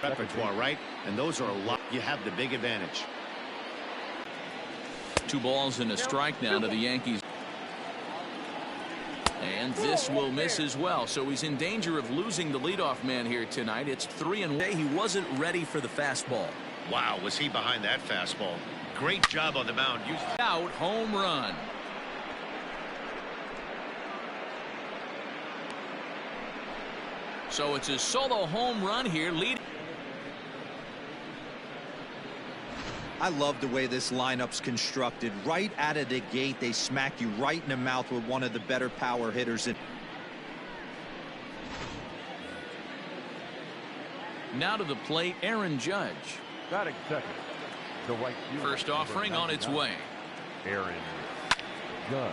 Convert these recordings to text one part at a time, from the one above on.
repertoire, right? And those are a lot. You have the big advantage. 2 balls and a strike now to the Yankees. And this will miss as well. So he's in danger of losing the leadoff man here tonight. It's 3-1. He wasn't ready for the fastball. Wow, was he behind that fastball? Great job on the mound. Out, home run. So it's a solo home run here, leading. I love the way this lineup's constructed. Right out of the gate, they smack you right in the mouth with one of the better power hitters. Now to the plate, Aaron Judge. Batting second, the right fielder. First offering on its way. Aaron Judge.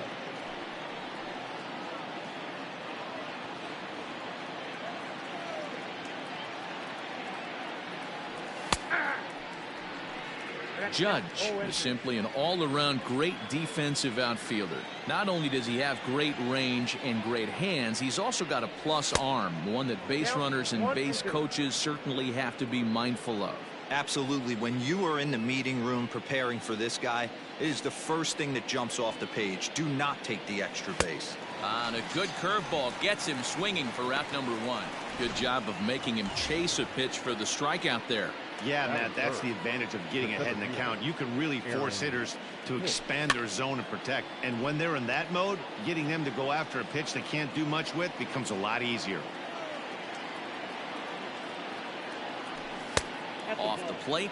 Judge is simply an all-around great defensive outfielder. Not only does he have great range and great hands, he's also got a plus arm, one that base runners and base coaches certainly have to be mindful of. Absolutely. When you are in the meeting room preparing for this guy, it is the first thing that jumps off the page. Do not take the extra base. And a good curveball gets him swinging for out number 1. Good job of making him chase a pitch for the strikeout there. Yeah, Matt, that's the advantage of getting ahead in the count. You can really force hitters to expand their zone and protect. And when they're in that mode, getting them to go after a pitch they can't do much with becomes a lot easier. Off the plate.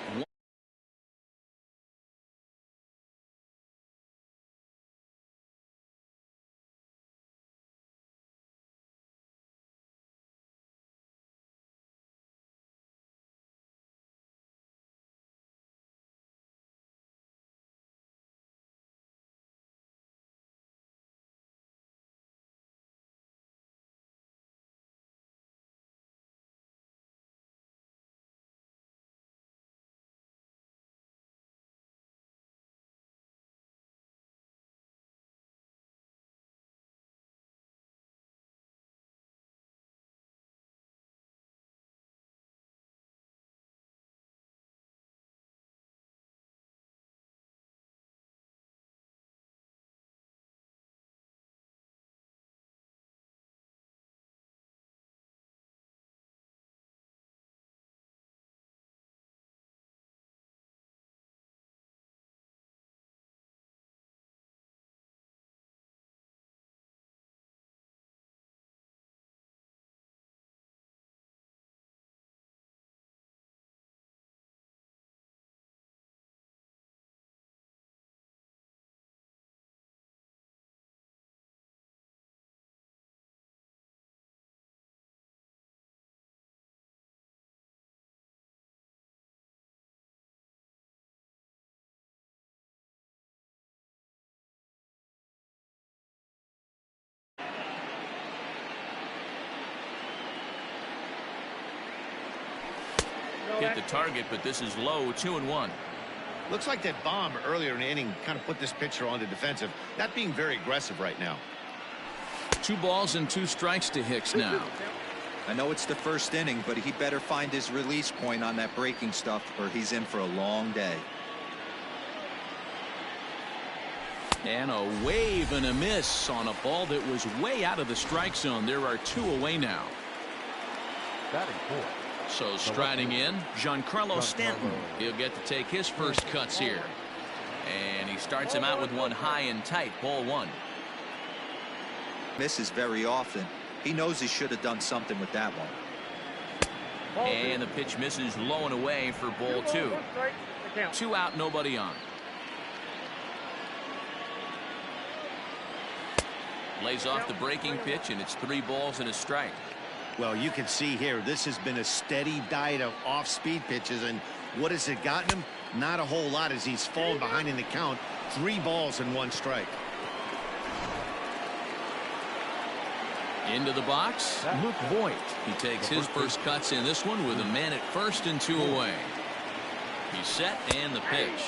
Hit the target, but this is low. 2-1. Looks like that bomb earlier in the inning kind of put this pitcher on the defensive. Not being very aggressive right now. 2 balls and 2 strikes to Hicks now. I know it's the first inning, but he better find his release point on that breaking stuff or he's in for a long day. And a wave and a miss on a ball that was way out of the strike zone. There are 2 away now. Batting fourth. So striding in, Giancarlo Stanton. He'll get to take his first cuts here. And he starts him out with one high and tight. Ball 1. Misses very often. He knows he should have done something with that one. And the pitch misses low and away for ball 2. 2 out, nobody on. Lays off the breaking pitch, and it's 3 balls and a strike. Well, you can see here, this has been a steady diet of off-speed pitches, and what has it gotten him? Not a whole lot as he's fallen behind in the count. 3 balls and 1 strike. Into the box, Luke Voigt. He takes his first cuts in this one with a man at first and 2 away. He's set, and the pitch.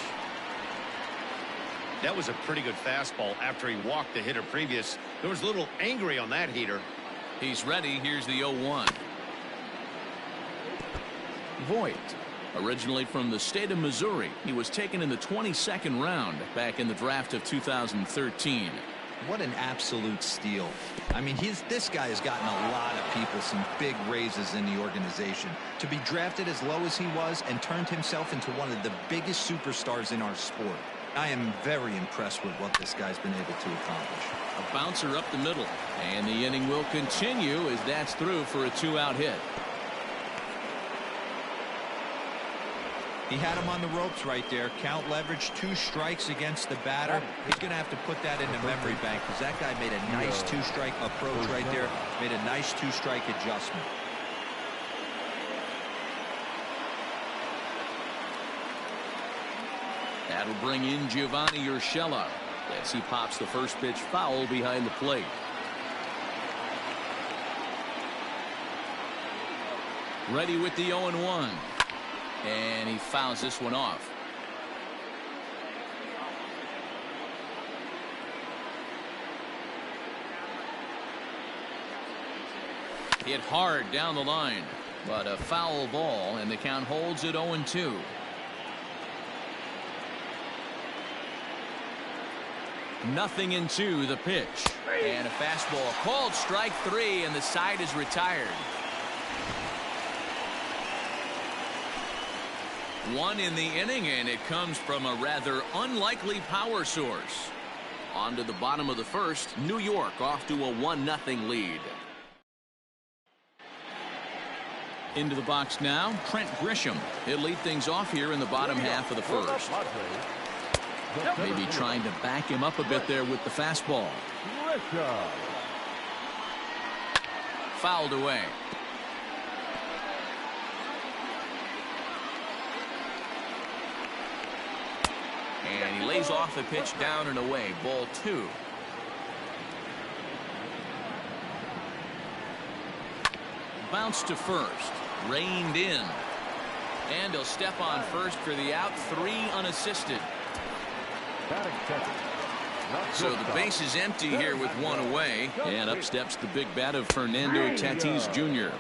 That was a pretty good fastball after he walked the hitter previous. There was a little angry on that heater. He's ready. Here's the 0-1. Voigt. Originally from the state of Missouri, he was taken in the 22nd round back in the draft of 2013. What an absolute steal. I mean, this guy has gotten a lot of people some big raises in the organization. To be drafted as low as he was and turned himself into one of the biggest superstars in our sport. I am very impressed with what this guy's been able to accomplish. A bouncer up the middle, and the inning will continue as that's through for a 2-out hit. He had him on the ropes right there. Count leverage, 2 strikes against the batter. He's going to have to put that in the memory bank because that guy made a nice 2-strike approach right there. Made a nice 2-strike adjustment. That'll bring in Giovanni Urshela as he pops the first pitch foul behind the plate. Ready with the 0-1. And he fouls this one off. Hit hard down the line, but a foul ball, and the count holds at 0-2. Nothing into the pitch. And a fastball called strike 3, and the side is retired. 1 in the inning, and it comes from a rather unlikely power source. On to the bottom of the first. New York off to a 1-0 lead. Into the box now, Trent Grisham. He'll lead things off here in the bottom half of the first. Maybe trying to back him up a bit there with the fastball. Fouled away. And he lays off the pitch down and away. Ball 2. Bounce to first. Reined in. And he'll step on first for the out. 3 unassisted. So the base is empty here with 1 away. And up steps the big bat of Fernando Tatis Jr.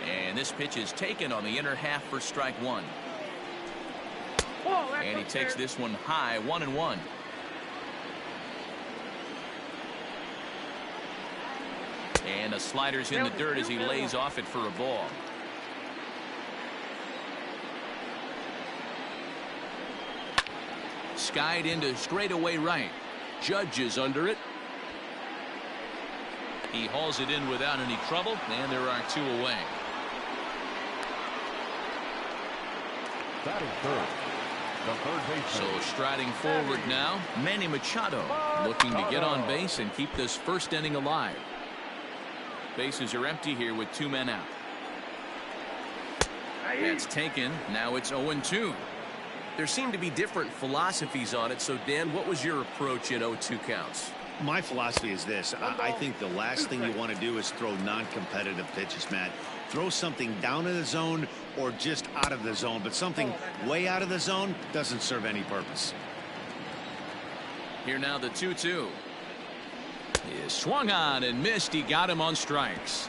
And this pitch is taken on the inner half for strike 1. And he takes this one high, 1-1. And a slider's in the dirt as he lays off it for a ball. Skied into straightaway right. Judge is under it. He hauls it in without any trouble, and there are 2 away. Batting third. So striding forward now, Manny Machado looking to get on base and keep this first inning alive. Bases are empty here with 2 men out. That's taken. Now it's 0-2. There seem to be different philosophies on it. So, Dan, what was your approach in 0-2 counts? My philosophy is this. I think the last thing you want to do is throw non-competitive pitches, Matt. Throw something down in the zone or just out of the zone, but something way out of the zone doesn't serve any purpose. Here now the 2-2. He is swung on and missed. He got him on strikes.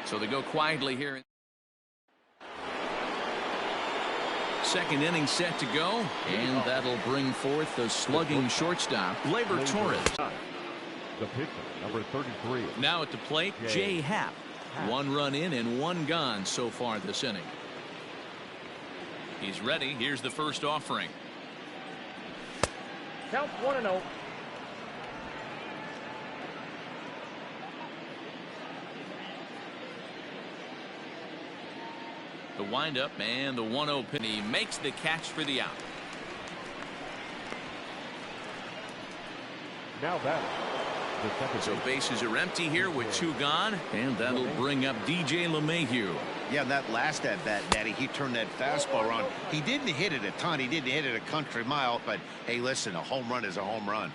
So they go quietly here. Second inning set to go, and that'll bring forth the slugging shortstop, Gleyber Torres. The pitcher, number 33. Now at the plate, Jay Happ. 1 run in and 1 gone so far this inning. He's ready. Here's the first offering. Count 1-0. The windup and the 1-0 pitch. He makes the catch for the out. Now batting. So bases are empty here with 2 gone, and that'll bring up DJ LeMahieu. Yeah, that last at bat, Daddy, he turned that fastball around. He didn't hit it a ton. He didn't hit it a country mile, but hey, listen, a home run is a home run.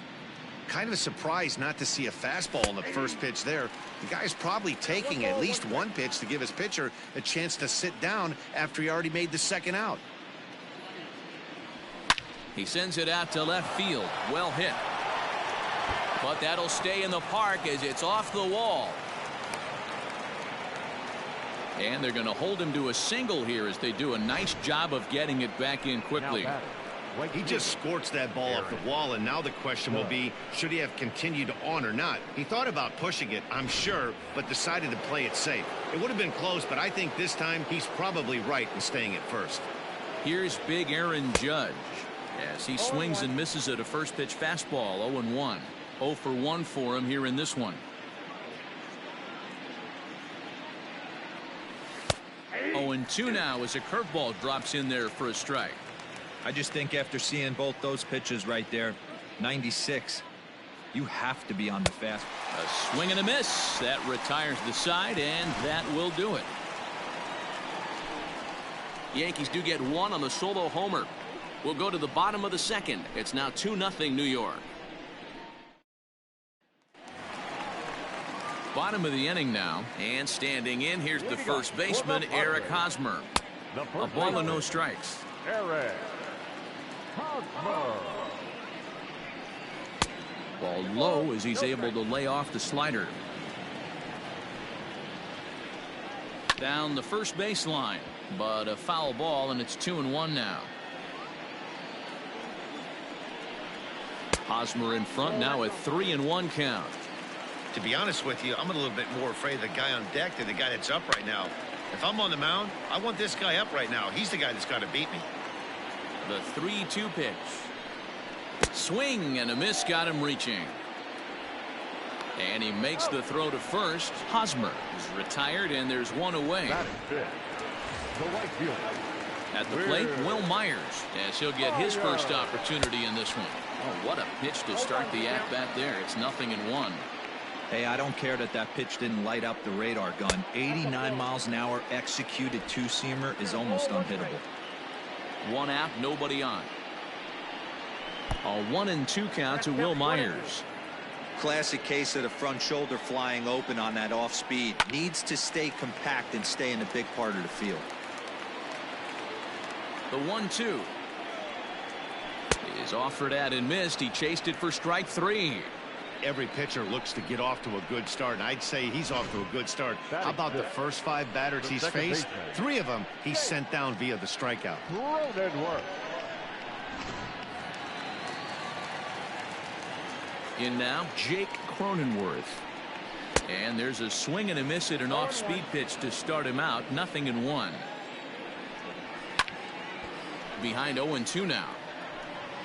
Kind of surprised not to see a fastball on the first pitch there. The guy's probably taking at least 1 pitch to give his pitcher a chance to sit down after he already made the second out. He sends it out to left field. Well hit. But that'll stay in the park as it's off the wall. And they're going to hold him to a single here as they do a nice job of getting it back in quickly. He just scorched that ball off the wall, and now the question will be, should he have continued on or not? He thought about pushing it, I'm sure, but decided to play it safe. It would have been close, but I think this time he's probably right in staying at first. Here's big Aaron Judge as he swings and misses at a first pitch fastball. 0-1. 0 for 1 for him here in this one. 0-2 now as a curveball drops in there for a strike. I just think after seeing both those pitches right there, 96, you have to be on the fast. A swing and a miss. That retires the side, and that will do it. Yankees do get one on the solo homer. We'll go to the bottom of the second. It's now 2-0 New York. Bottom of the inning now, and standing in, here's the first baseman, Eric Hosmer. A ball and no strikes. Eric Hosmer. Ball low as he's able to lay off the slider. Down the first baseline, but a foul ball, and it's 2-1 now. Hosmer in front now at 3-1 count. To be honest with you, I'm a little bit more afraid of the guy on deck than the guy that's up right now. If I'm on the mound, I want this guy up right now. He's the guy that's got to beat me. The 3-2 pitch. Swing and a miss got him reaching. And he makes the throw to first. Hosmer is retired, and there's one away. The right fielder. At the plate, Will Myers, as he'll get his first opportunity in this one. Oh, what a pitch to start the at-bat there. It's 0-1. Hey, I don't care that pitch didn't light up the radar gun. 89 miles an hour executed two-seamer is almost unhittable. One out, nobody on. A 1-2 count to Will Myers. Classic case of the front shoulder flying open on that off speed. Needs to stay compact and stay in the big part of the field. The 1-2 is offered at and missed. He chased it for strike 3. Every pitcher looks to get off to a good start, and I'd say he's off to a good start. How about the first 5 batters he's faced? 3 of them he's sent down via the strikeout. In now, Jake Cronenworth. And there's a swing and a miss at an off-speed pitch to start him out. 0-1. Behind 0-2 now.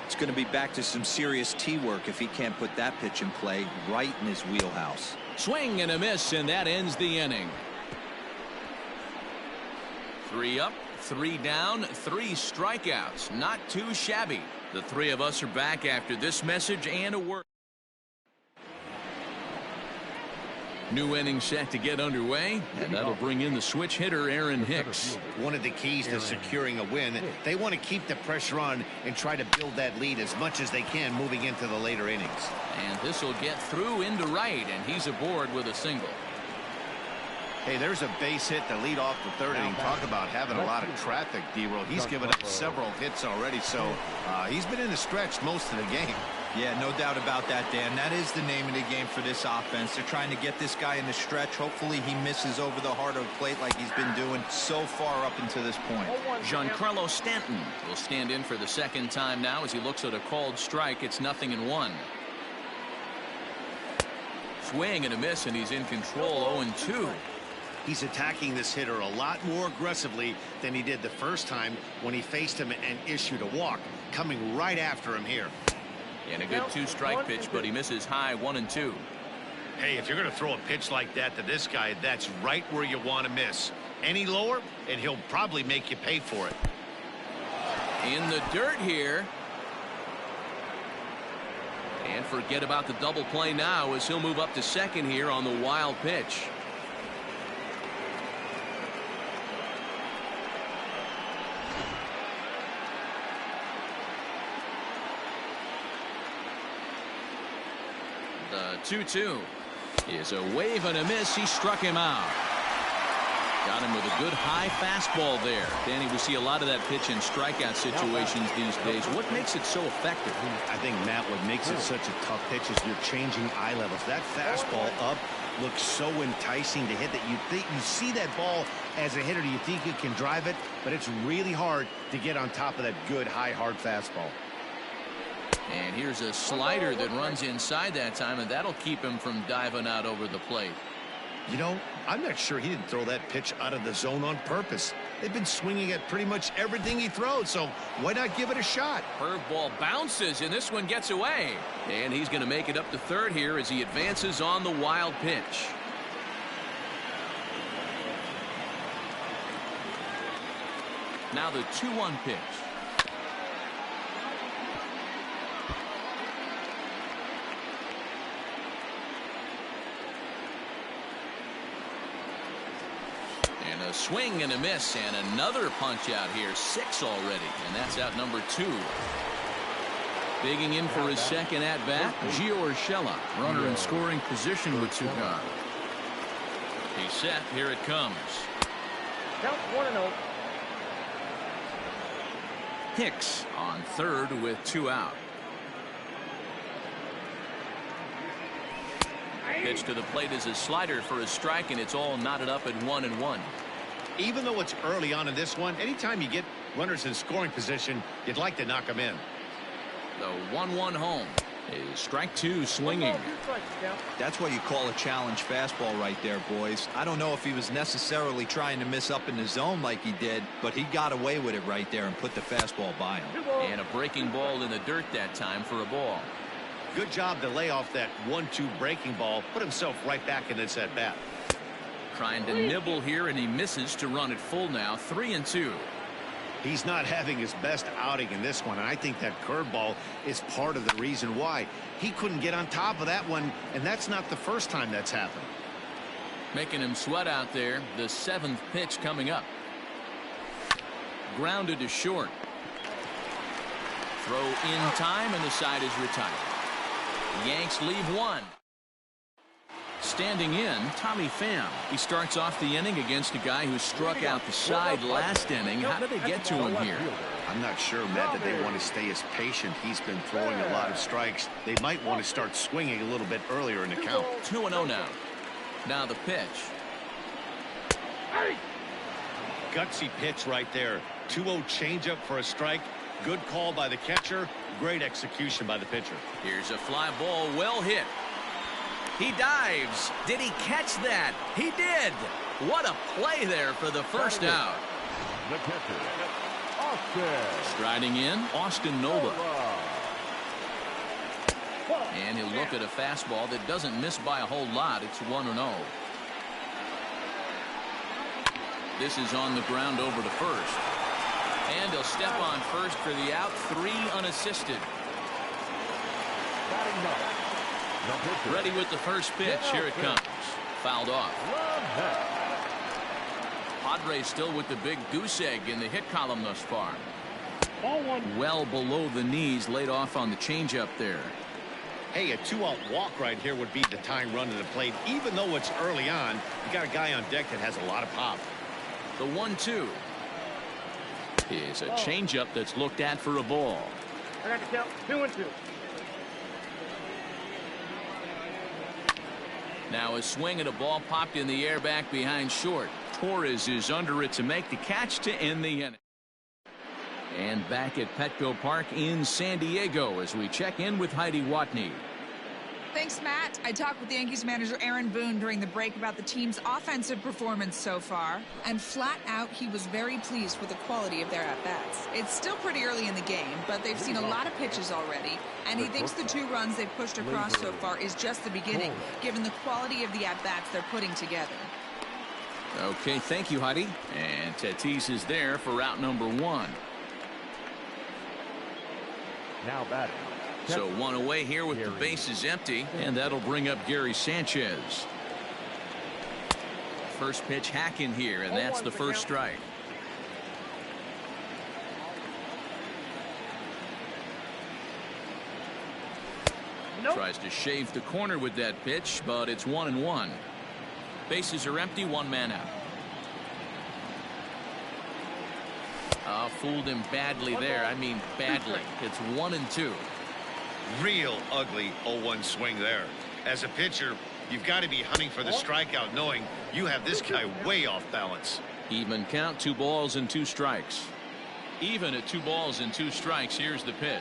It's going to be back to some serious tee work if he can't put that pitch in play right in his wheelhouse. Swing and a miss, and that ends the inning. 3 up, 3 down, 3 strikeouts. Not too shabby. The 3 of us are back after this message and a word. New inning set to get underway, and that'll bring in the switch hitter Aaron Hicks. One of the keys to securing a win, they want to keep the pressure on and try to build that lead as much as they can moving into the later innings. And this will get through into right, and he's aboard with a single. Hey, there's a base hit to lead off the 3rd inning. Talk about having a lot of traffic, D-Roll. He's given up several hits already, so he's been in the stretch most of the game. Yeah, no doubt about that, Dan. That is the name of the game for this offense. They're trying to get this guy in the stretch. Hopefully he misses over the heart of the plate like he's been doing so far up until this point. Giancarlo Stanton will stand in for the 2nd time now as he looks at a called strike. It's 0-1. Swing and a miss, and he's in control. 0-2. He's attacking this hitter a lot more aggressively than he did the first time when he faced him and issued a walk. Coming right after him here. And a good 2-strike pitch, but he misses high. 1-2. Hey, if you're going to throw a pitch like that to this guy, that's right where you want to miss. Any lower, and he'll probably make you pay for it. In the dirt here. And forget about the double play now as he'll move up to second here on the wild pitch. The 2-2 is a wave and a miss. He struck him out. Got him with a good high fastball there. Danny, we see a lot of that pitch in strikeout situations these days. What makes it so effective? I think, Matt, what makes it such a tough pitch is you're changing eye levels. That fastball up looks so enticing to hit that you see that ball as a hitter, you think you can drive it, but it's really hard to get on top of that good, high, hard fastball. And here's a slider that runs inside that time, and that'll keep him from diving out over the plate. You know, I'm not sure he didn't throw that pitch out of the zone on purpose. They've been swinging at pretty much everything he throws, so why not give it a shot? Curveball bounces, and this one gets away. And he's going to make it up to third here as he advances on the wild pitch. Now the 2-1 pitch. And a swing and a miss, and another punch out here. 6 already, and that's out number 2. Digging in for his second at-bat, Gio Urshela, runner in scoring position with 2 gone. He's set. Here it comes. Count 1-0. Hicks on third with 2 out. Pitch to the plate is a slider for a strike, and it's all knotted up at 1-1. Even though it's early on in this one, anytime you get runners in scoring position, you'd like to knock them in. The 1-1 home is strike 2 swinging. That's what you call a challenge fastball right there, boys. I don't know if he was necessarily trying to miss up in the zone like he did, but he got away with it right there and put the fastball by him. And a breaking ball in the dirt that time for a ball. Good job to lay off that 1-2 breaking ball, put himself right back in this at-bat. Trying to nibble here, and he misses to run it full now. 3-2. He's not having his best outing in this one, and I think that curveball is part of the reason why. He couldn't get on top of that one, and that's not the first time that's happened. Making him sweat out there. The 7th pitch coming up. Grounded to short. Throw in time, and the side is retired. Yanks leave 1. Standing in, Tommy Pham. He starts off the inning against a guy who struck out the side last inning. How did they get to him here? I'm not sure, Matt, that they want to stay as patient. He's been throwing a lot of strikes. They might want to start swinging a little bit earlier in the count. 2-0 now. Now the pitch. Gutsy pitch right there. 2-0 changeup for a strike. Good call by the catcher. Great execution by the pitcher. Here's a fly ball, well hit. He dives. Did he catch that? He did. What a play there for the first out. The catcher, Austin. Striding in, Austin Nova. And he'll look at a fastball that doesn't miss by a whole lot. It's 1-0. This is on the ground over to first. And he'll step on first for the out. 3 unassisted. Ready with the first pitch. Here it comes. Fouled off. Padres still with the big goose egg in the hit column thus far. Well below the knees, laid off on the changeup there. Hey, a 2-out walk right here would be the tying run to the plate. Even though it's early on, you got a guy on deck that has a lot of pop. The 1-2 is a changeup that's looked at for a ball. I got to count 2-2. Now a swing and a ball popped in the air back behind short. Torres is under it to make the catch to end the inning. And back at Petco Park in San Diego as we check in with Heidi Watney. Thanks, Matt. I talked with Yankees manager Aaron Boone during the break about the team's offensive performance so far, and flat out he was very pleased with the quality of their at-bats. It's still pretty early in the game, but they've seen a lot of pitches already, and he thinks the 2 runs they've pushed across so far is just the beginning, given the quality of the at-bats they're putting together. Okay, thank you, Heidi. And Tatis is there for route number 1. Now batting. So 1 away here with the bases empty, and that'll bring up Gary Sanchez. First pitch hack in here, and that's the first strike. Tries to shave the corner with that pitch, but it's 1-1. Bases are empty, 1 man out. Fooled him badly there. I mean badly. It's 1-2. Real ugly 0-1 swing there. As a pitcher, You've got to be hunting for the strikeout, knowing you have this guy way off balance. Even count, 2 balls and 2 strikes. Even at 2 balls and 2 strikes. Here's the pitch.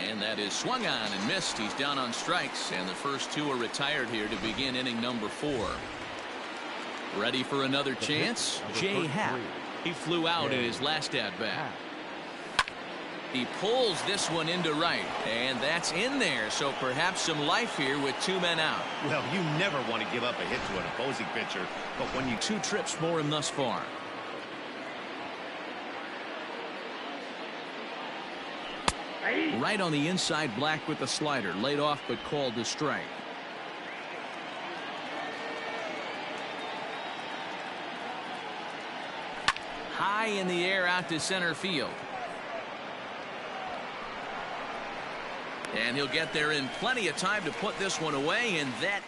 And that is swung on and missed. He's down on strikes, and the first 2 are retired here to begin inning number 4. Ready for another chance? Jay Happ. He flew out in his last at-bat. He pulls this one into right, and that's in there, so perhaps some life here with 2 men out. Well, you never want to give up a hit to an opposing pitcher, but when you 2 trips for him thus far. Right on the inside, Black with the slider, laid off but called to strike. High in the air out to center field. And he'll get there in plenty of time to put this one away, and that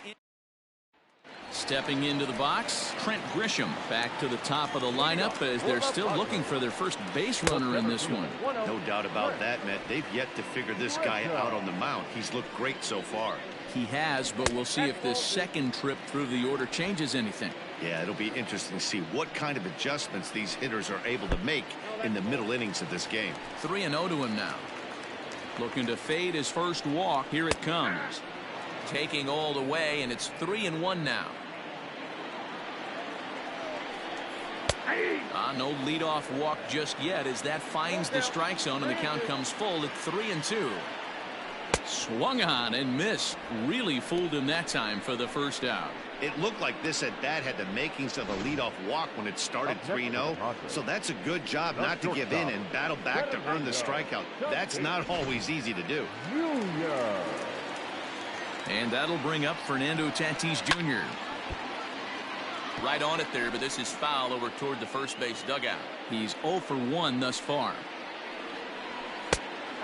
stepping into the box, Trent Grisham back to the top of the lineup as they're still looking for their first base runner in this one. No doubt about that, Matt. They've yet to figure this guy out on the mound. He's looked great so far. He has, but we'll see if this second trip through the order changes anything. Yeah, it'll be interesting to see what kind of adjustments these hitters are able to make in the middle innings of this game. 3-0 to him now. Looking to fade his first walk. Here it comes. Taking all the way, and it's 3-1 now. No leadoff walk just yet as that finds the strike zone, and the count comes full at 3-2. Swung on and missed. Really fooled him that time for the first out. It looked like this at bat had the makings of a leadoff walk when it started 3-0. So that's a good job not to give in and battle back to earn the strikeout. That's not always easy to do. And that'll bring up Fernando Tatis Jr. Right on it there, but this is foul over toward the first base dugout. He's 0 for 1 thus far.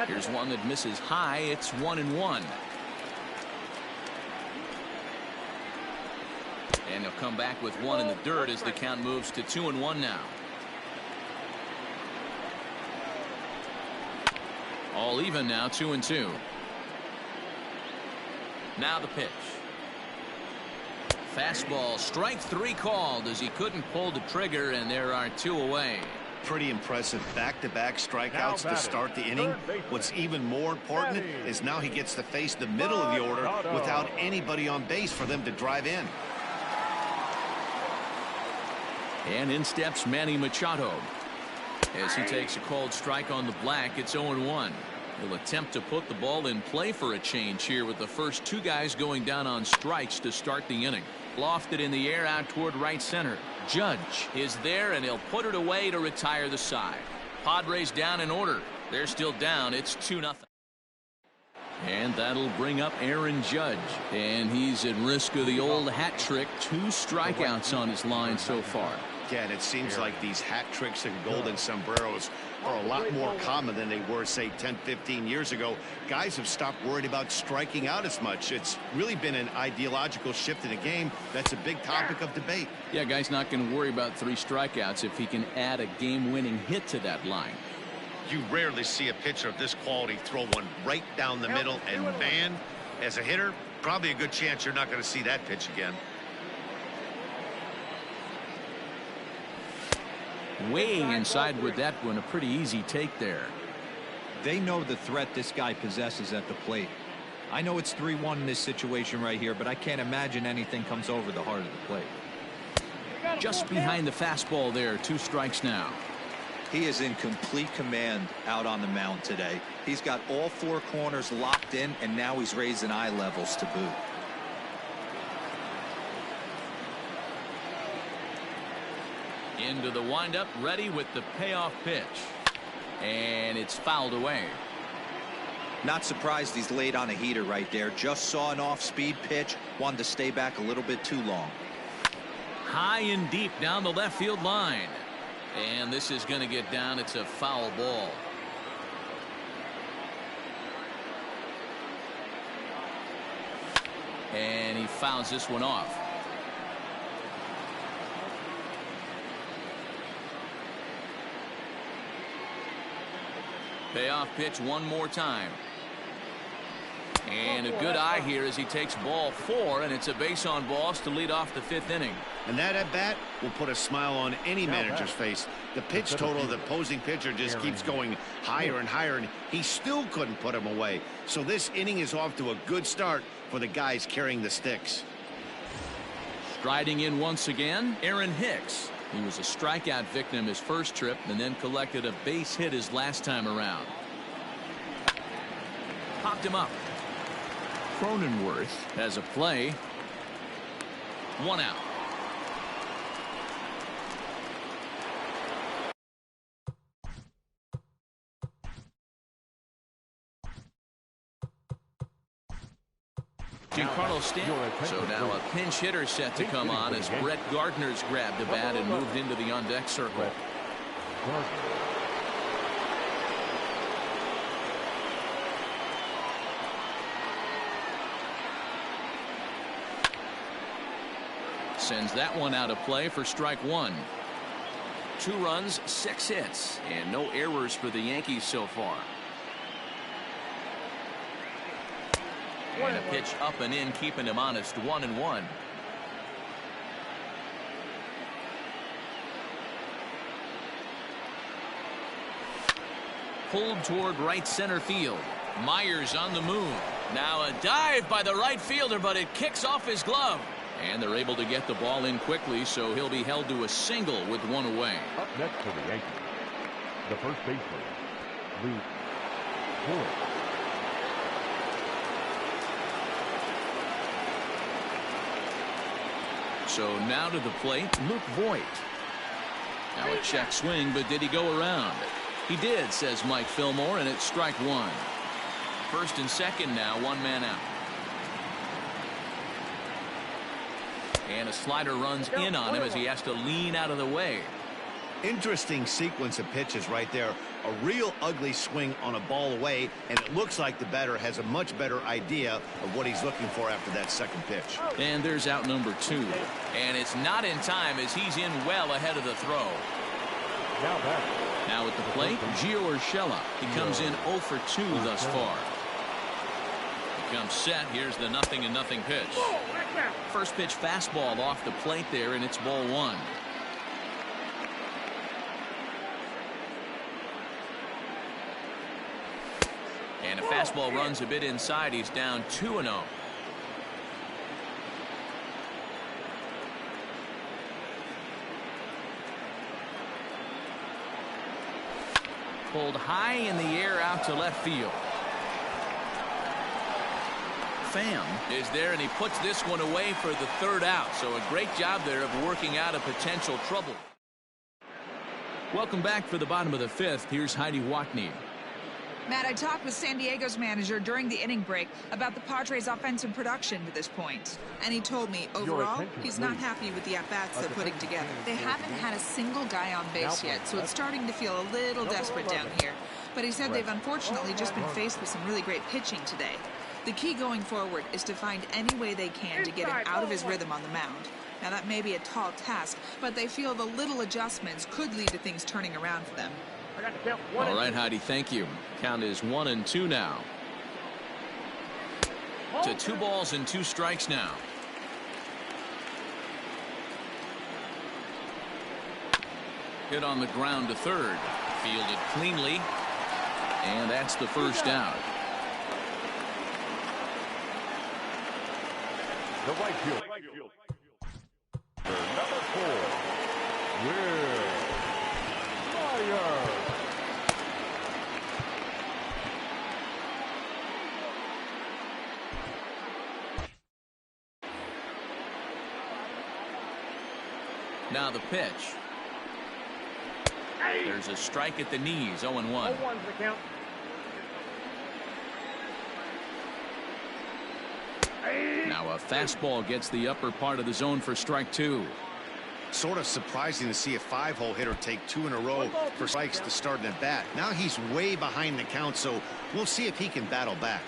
Here's one that misses high. It's 1-1. And he'll come back with 1 in the dirt as the count moves to 2-1 now. All even now, 2-2. Now the pitch. Fastball, strike 3 called as he couldn't pull the trigger, and there are 2 away. Pretty impressive back-to-back strikeouts to start the inning. What's even more important is now he gets to face the middle of the order without anybody on base for them to drive in. And in steps Manny Machado as he takes a called strike on the Black. It's 0-1. He'll attempt to put the ball in play for a change here with the first 2 guys going down on strikes to start the inning. Lofted in the air out toward right center. Judge is there, and he'll put it away to retire the side. Padres down in order. They're still down. It's 2-0. And that'll bring up Aaron Judge, and he's at risk of the old hat trick. 2 strikeouts on his line so far. Yeah, and it seems like these hat tricks and golden sombreros are a lot more common than they were, say, 10-15 years ago. Guys have stopped worried about striking out as much. It's really been an ideological shift in the game. That's a big topic of debate. Yeah, guy's not going to worry about 3 strikeouts if he can add a game-winning hit to that line. You rarely see a pitcher of this quality throw one right down the middle, and man, as a hitter, probably a good chance you're not going to see that pitch again. Way inside with that one. A pretty easy take there. They know the threat this guy possesses at the plate. I know it's 3-1 in this situation right here, but I can't imagine anything comes over the heart of the plate. Just behind the fastball there. 2 strikes now. He is in complete command out on the mound today. He's got all 4 corners locked in, and now he's raising eye levels to boot. Into the windup, ready with the payoff pitch. And it's fouled away. Not surprised he's laid on a heater right there. Just saw an off-speed pitch. Wanted to stay back a little bit too long. High and deep down the left field line. And this is going to get down. It's a foul ball. And he fouls this one off. Payoff pitch one more time. And a good eye here as he takes ball 4, and it's a base on balls to lead off the 5th inning. And that at bat will put a smile on any manager's face. The pitch total of the opposing pitcher just keeps going higher and higher, and he still couldn't put him away. So this inning is off to a good start for the guys carrying the sticks. Striding in once again, Aaron Hicks. He was a strikeout victim his first trip and then collected a base hit his last time around. Popped him up. Cronenworth has a play. 1 out. Giancarlo Stanton. So now a pinch hitter set to come on as Brett Gardner's grabbed the bat and moved into the on-deck circle. Sends that one out of play for strike 1. 2 runs, 6 hits, and no errors for the Yankees so far. And a pitch up and in, keeping him honest. 1-1. Pulled toward right center field. Myers on the move. Now a dive by the right fielder, but it kicks off his glove. And they're able to get the ball in quickly, so he'll be held to a single with 1 away. Up next for the Yankees, the first baseman, Luke Voigt. So now to the plate, Luke Voigt. Now a check swing, but did he go around? He did, says Mike Fillmore, and it's strike 1. First and second now, 1 man out. And a slider runs in on him as he has to lean out of the way. Interesting sequence of pitches right there. A real ugly swing on a ball away, and it looks like the batter has a much better idea of what he's looking for after that second pitch. And there's out number 2. And it's not in time as he's in well ahead of the throw. Now at the plate, Gio Urshela. He comes in 0 for 2 thus far. He comes set. Here's the 0-0 pitch. First pitch fastball off the plate there, and it's ball 1. And a fastball runs a bit inside. He's down 2-0. Pulled high in the air out to left field. Pham is there, and he puts this one away for the 3rd out. So a great job there of working out a potential trouble. Welcome back for the bottom of the 5th. Here's Heidi Watney. Matt, I talked with San Diego's manager during the inning break about the Padres' offensive production to this point. And he told me, overall, he's not happy with the at-bats they're putting together. They haven't had a single guy on base yet, so it's starting to feel a little desperate down here. But he said they've unfortunately just been faced with some really great pitching today. The key going forward is to find any way they can to get him out of his rhythm on the mound. Now, that may be a tall task, but they feel the little adjustments could lead to things turning around for them. All right, Heidi, thank you. Count is 1-2 now. To 2 balls and 2 strikes now. Hit on the ground to third. Fielded cleanly. And that's the first out. The right field. Number 4, Will Myers. Now the pitch. There's a strike at the knees. 0-1. 0-1's the count. Now a fastball gets the upper part of the zone for strike 2. Sort of surprising to see a 5-hole hitter take 2 in a row for strikes to start an at bat. Now he's way behind the count, so we'll see if he can battle back.